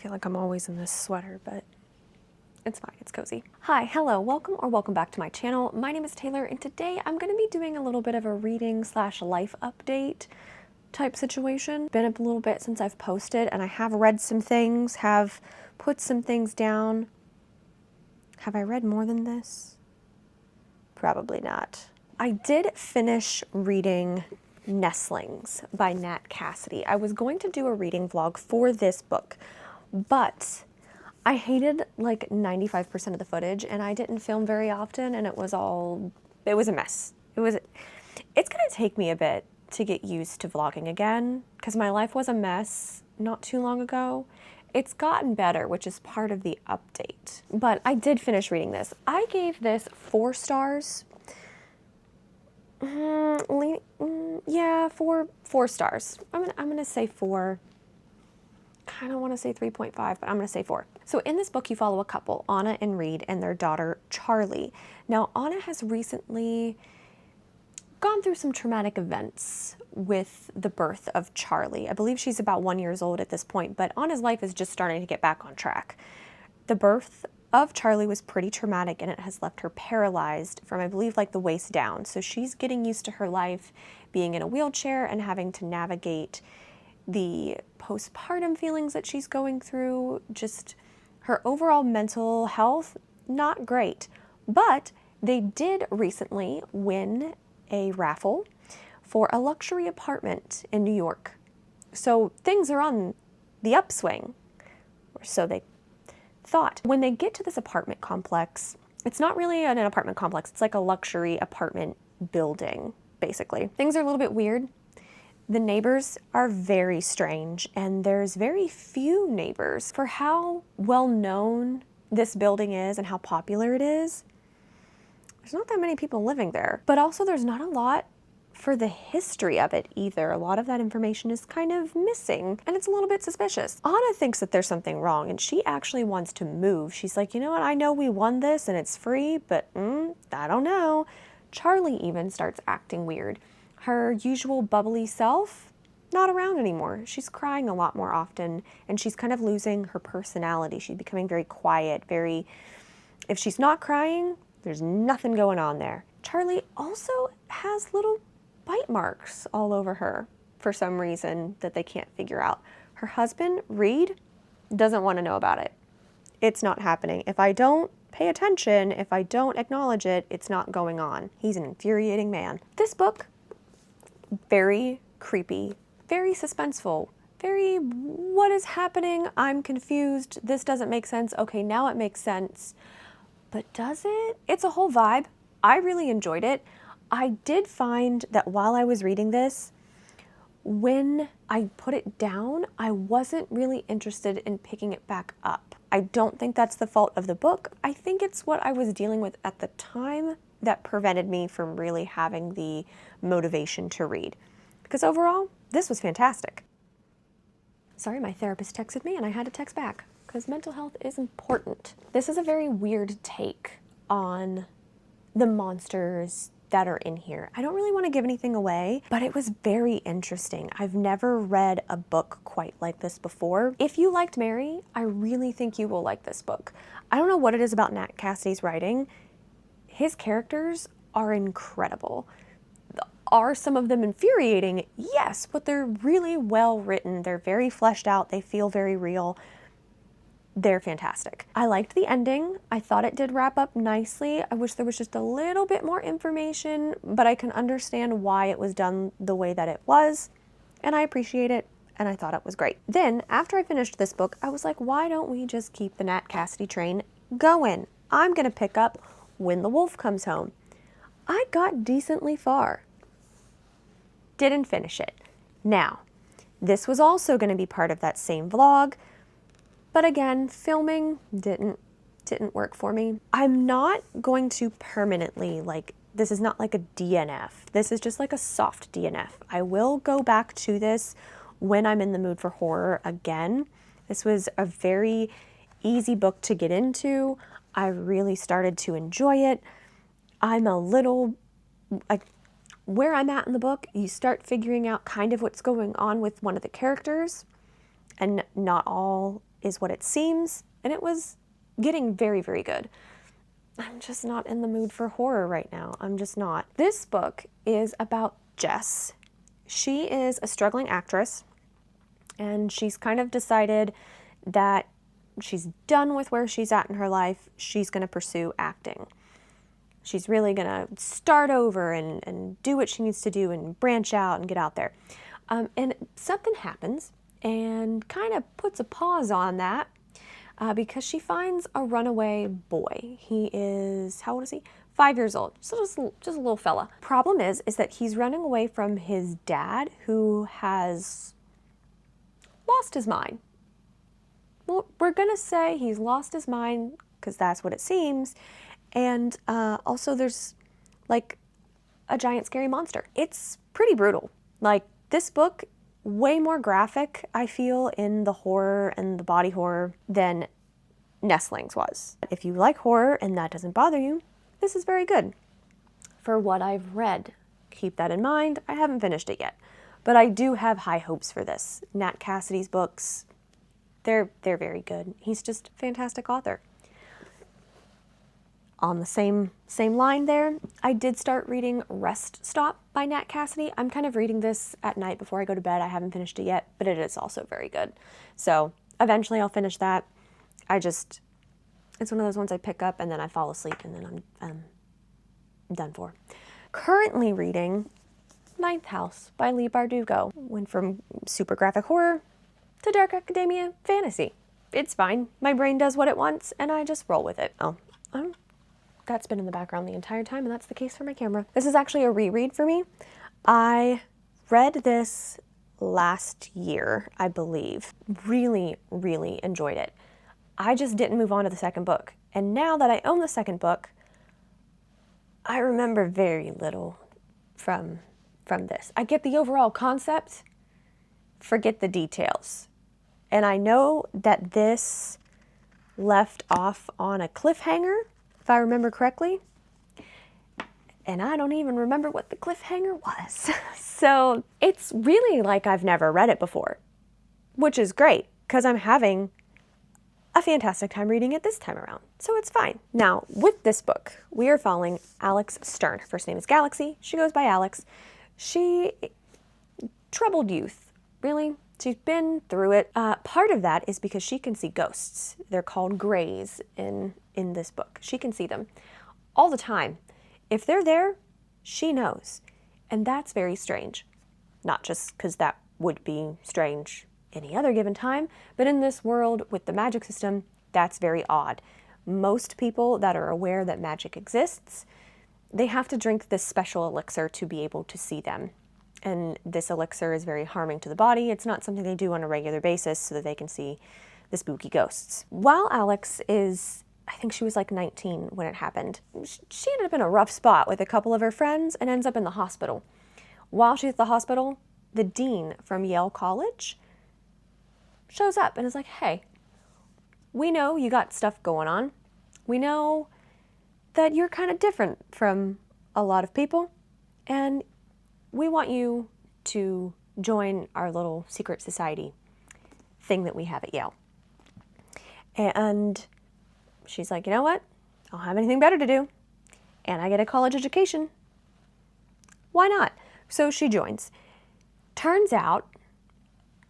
feel like I'm always in this sweater, but it's fine, it's cozy. Hi, hello, welcome or welcome back to my channel. My name is Taylor, and today I'm going to be doing a little bit of a reading slash life update type situation. Been a little bit since I've posted, and I have read some things, have put some things down. Have I read more than this? Probably not. I did finish reading Nestlings by Nat Cassidy. I was going to do a reading vlog for this book, but I hated like 95% of the footage, and I didn't film very often, and it was a mess. It's gonna take me a bit to get used to vlogging again, because my life was a mess not too long ago. It's gotten better, which is part of the update. But I did finish reading this. I gave this 4 stars. Yeah, four stars. I'm gonna say 4. Kind of want to say 3.5, but I'm going to say 4. So in this book, you follow a couple, Anna and Reed, and their daughter, Charlie. Now, Anna has recently gone through some traumatic events with the birth of Charlie. I believe she's about 1 year old at this point, but Anna's life is just starting to get back on track. The birth of Charlie was pretty traumatic, and it has left her paralyzed from, I believe, like the waist down. So she's getting used to her life being in a wheelchair and having to navigate the postpartum feelings that she's going through, just her overall mental health, not great. But they did recently win a raffle for a luxury apartment in New York. So things are on the upswing, or so they thought. When they get to this apartment complex, it's not really an apartment complex, it's like a luxury apartment building, basically. Things are a little bit weird. The neighbors are very strange, and there's very few neighbors. For how well known this building is and how popular it is, there's not that many people living there. But also there's not a lot for the history of it either. A lot of that information is kind of missing, and it's a little bit suspicious. Anna thinks that there's something wrong, and she actually wants to move. She's like, you know what, I know we won this and it's free, but I don't know. Charlie even starts acting weird. Her usual bubbly self, not around anymore. She's crying a lot more often, and she's kind of losing her personality. She's becoming very quiet, if she's not crying, there's nothing going on there. Charlie also has little bite marks all over her for some reason that they can't figure out. Her husband, Reed, doesn't want to know about it. It's not happening. If I don't pay attention, if I don't acknowledge it, it's not going on. He's an infuriating man. This book, very creepy, very suspenseful, very, what is happening? I'm confused. This doesn't make sense. Okay, now it makes sense. But does it? It's a whole vibe. I really enjoyed it. I did find that while I was reading this, when I put it down, I wasn't really interested in picking it back up. I don't think that's the fault of the book. I think it's what I was dealing with at the time that prevented me from really having the motivation to read. Because overall, this was fantastic. Sorry, my therapist texted me and I had to text back, because mental health is important. This is a very weird take on the monsters that are in here. I don't really want to give anything away, but it was very interesting. I've never read a book quite like this before. If you liked Mary, I really think you will like this book. I don't know what it is about Nat Cassidy's writing. His characters are incredible. Are some of them infuriating? Yes, but they're really well written. They're very fleshed out. They feel very real. They're fantastic. I liked the ending. I thought it did wrap up nicely. I wish there was just a little bit more information, but I can understand why it was done the way that it was, and I appreciate it, and I thought it was great. Then, after I finished this book, I was like, why don't we just keep the Nat Cassidy train going? I'm gonna pick up When the Wolf Comes Home. I got decently far. Didn't finish it. Now, this was also going to be part of that same vlog, but again, filming didn't work for me. I'm not going to permanently, this is not like a DNF. This is just like a soft DNF. I will go back to this when I'm in the mood for horror again. This was a very easy book to get into. I really started to enjoy it. I'm a little, where I'm at in the book, you start figuring out kind of what's going on with one of the characters, and not all is what it seems, and it was getting very, very good. I'm just not in the mood for horror right now. I'm just not. This book is about Jess. She is a struggling actress, and she's kind of decided that she's done with where she's at in her life. She's going to pursue acting. She's really going to start over and do what she needs to do and branch out and get out there. And something happens and kind of puts a pause on that because she finds a runaway boy. He is, how old is he? 5 years old, so just a little fella. Problem is that he's running away from his dad, who has lost his mind. Well, we're gonna say he's lost his mind because that's what it seems. And also there's like a giant scary monster. It's pretty brutal. Like, this book, way more graphic, I feel, in the horror and the body horror than Nestlings was. If you like horror and that doesn't bother you, this is very good. For what I've read, keep that in mind. I haven't finished it yet, but I do have high hopes for this. Nat Cassidy's books, they're very good. He's just a fantastic author. On the same line there, I did start reading Rest Stop by Nat Cassidy. I'm kind of reading this at night before I go to bed. I haven't finished it yet, but it is also very good. So eventually I'll finish that. It's one of those ones I pick up and then I fall asleep and then I'm done for. Currently reading Ninth House by Leigh Bardugo. Went from super graphic horror to dark academia fantasy. It's fine. My brain does what it wants and I just roll with it. That's been in the background the entire time, and that's the case for my camera. This is actually a reread for me. I read this last year, I believe. Really, really enjoyed it. I just didn't move on to the second book. And now that I own the second book, I remember very little from this. I get the overall concept, forget the details. And I know that this left off on a cliffhanger, if I remember correctly, and I don't even remember what the cliffhanger was. So it's really like I've never read it before, which is great because I'm having a fantastic time reading it this time around. So it's fine. Now, with this book, we are following Alex Stern. Her first name is Galaxy. She goes by Alex. She, troubled youth, really. She's been through it. Part of that is because she can see ghosts. They're called grays in this book. She can see them all the time. If they're there, she knows. And that's very strange. Not just because that would be strange any other given time, but in this world with the magic system, that's very odd. Most people that are aware that magic exists, they have to drink this special elixir to be able to see them. And this elixir is very harming to the body. It's not something they do on a regular basis so that they can see the spooky ghosts. While Alex is, I think she was like 19 when it happened, she ended up in a rough spot with a couple of her friends and ends up in the hospital. While she's at the hospital, the dean from Yale College shows up and is like, hey, we know you got stuff going on. We know that you're kind of different from a lot of people, and we want you to join our little secret society thing that we have at Yale. And she's like, you know what? I don't have anything better to do. And I get a college education. Why not? So she joins. Turns out,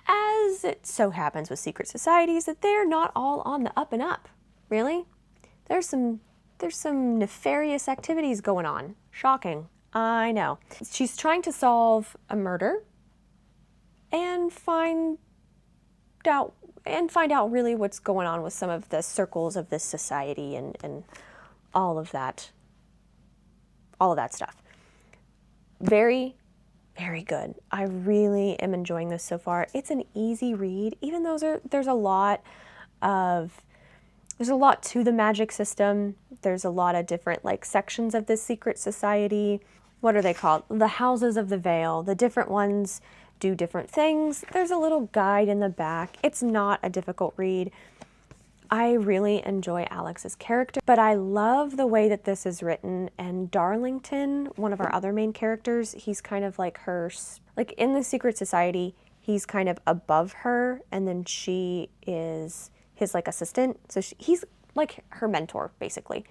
as it so happens with secret societies, that they're not all on the up and up. Really? There's some nefarious activities going on. Shocking. I know. She's trying to solve a murder and find out really what's going on with some of the circles of this society and all of that stuff. Very, very good. I really am enjoying this so far. It's an easy read, even though there's a lot to the magic system. There's a lot of different like sections of this secret society. What are they called? The Houses of the Veil. The different ones do different things. There's a little guide in the back. It's not a difficult read. I really enjoy Alex's character, but I love the way that this is written. And Darlington, one of our other main characters, he's kind of like her, like in the secret society, he's kind of above her, and then she is his like assistant. So he's like her mentor, basically.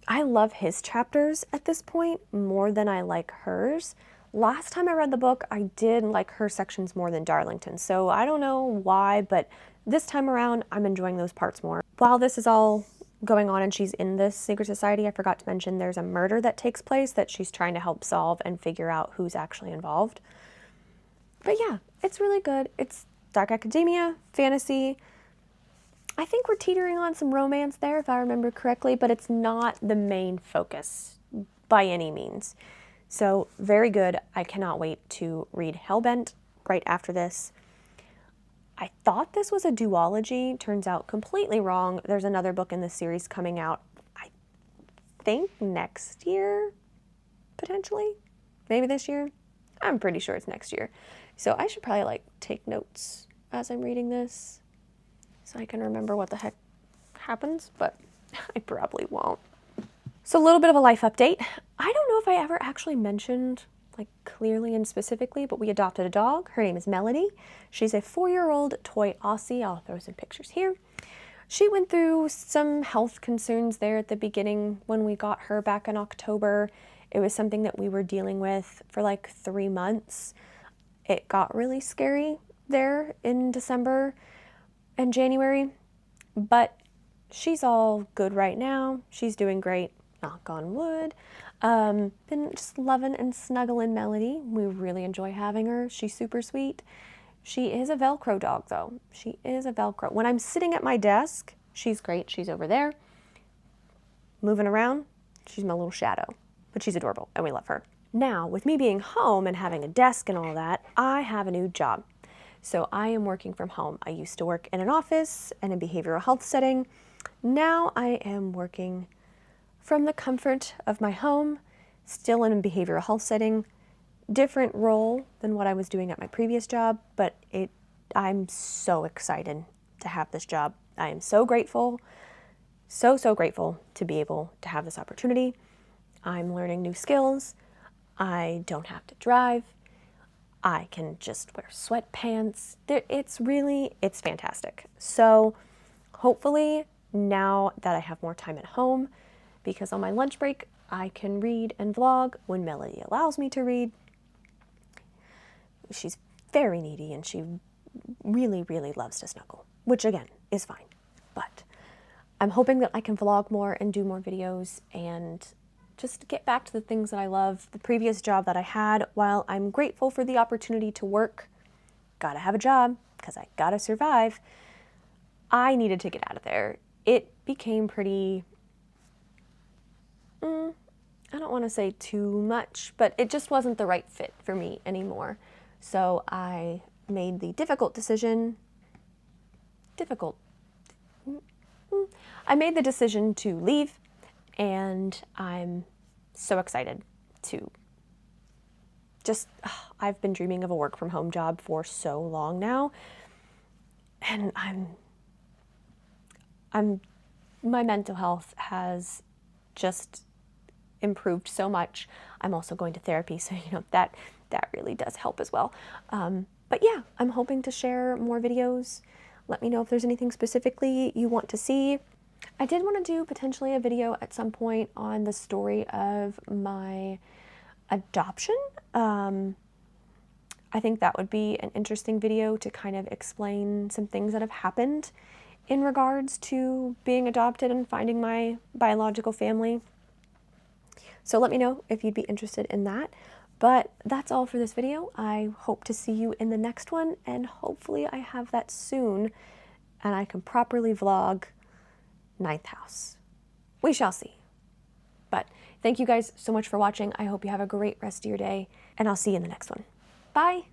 I love his chapters at this point more than I like hers. Last time I read the book, I did like her sections more than Darlington. So I don't know why, but this time around, I'm enjoying those parts more. While this is all going on and she's in this secret society, I forgot to mention there's a murder that takes place that she's trying to help solve and figure out who's actually involved. But yeah, it's really good. It's dark academia, fantasy. I think we're teetering on some romance there, if I remember correctly, but it's not the main focus by any means. So very good. I cannot wait to read Hellbent right after this. I thought this was a duology. Turns out completely wrong. There's another book in this series coming out, I think next year, potentially. Maybe this year. I'm pretty sure it's next year. So I should probably like take notes as I'm reading this so I can remember what the heck happens, but I probably won't. So a little bit of a life update. I don't know if I ever actually mentioned like clearly and specifically, but we adopted a dog. Her name is Melody. She's a 4-year-old toy Aussie. I'll throw some pictures here. She went through some health concerns there at the beginning when we got her back in October. It was something that we were dealing with for like 3 months. It got really scary there in December and January, but she's all good right now. She's doing great, knock on wood. Been just loving and snuggling Melody. We really enjoy having her. She's super sweet. She is a Velcro dog though. She is a Velcro. When I'm sitting at my desk, she's great. She's over there. Moving around, she's my little shadow, but she's adorable and we love her. Now, with me being home and having a desk and all that, I have a new job. So I am working from home. I used to work in an office and a behavioral health setting. Now I am working from the comfort of my home, still in a behavioral health setting, different role than what I was doing at my previous job, but I'm so excited to have this job. I am so grateful, so grateful to be able to have this opportunity. I'm learning new skills. I don't have to drive. I can just wear sweatpants. It's fantastic. So hopefully now that I have more time at home, because on my lunch break, I can read and vlog when Melody allows me to read. She's very needy and she really, really loves to snuggle, which again is fine. But I'm hoping that I can vlog more and do more videos and just get back to the things that I love. The previous job that I had, while I'm grateful for the opportunity to work, gotta have a job because I gotta survive, I needed to get out of there. It became pretty, I don't want to say too much, but it just wasn't the right fit for me anymore. So I made the difficult decision, I made the decision to leave, and I'm so excited to I've been dreaming of a work from home job for so long now, and my mental health has just improved so much. I'm also going to therapy, so that really does help as well. But yeah, I'm hoping to share more videos. Let me know if there's anything specifically you want to see. I did want to do potentially a video at some point on the story of my adoption. I think that would be an interesting video to kind of explain some things that have happened in regards to being adopted and finding my biological family. So let me know if you'd be interested in that. But that's all for this video. I hope to see you in the next one, and hopefully I have that soon and I can properly vlog Ninth House. We shall see. But thank you guys so much for watching. I hope you have a great rest of your day, and I'll see you in the next one. Bye!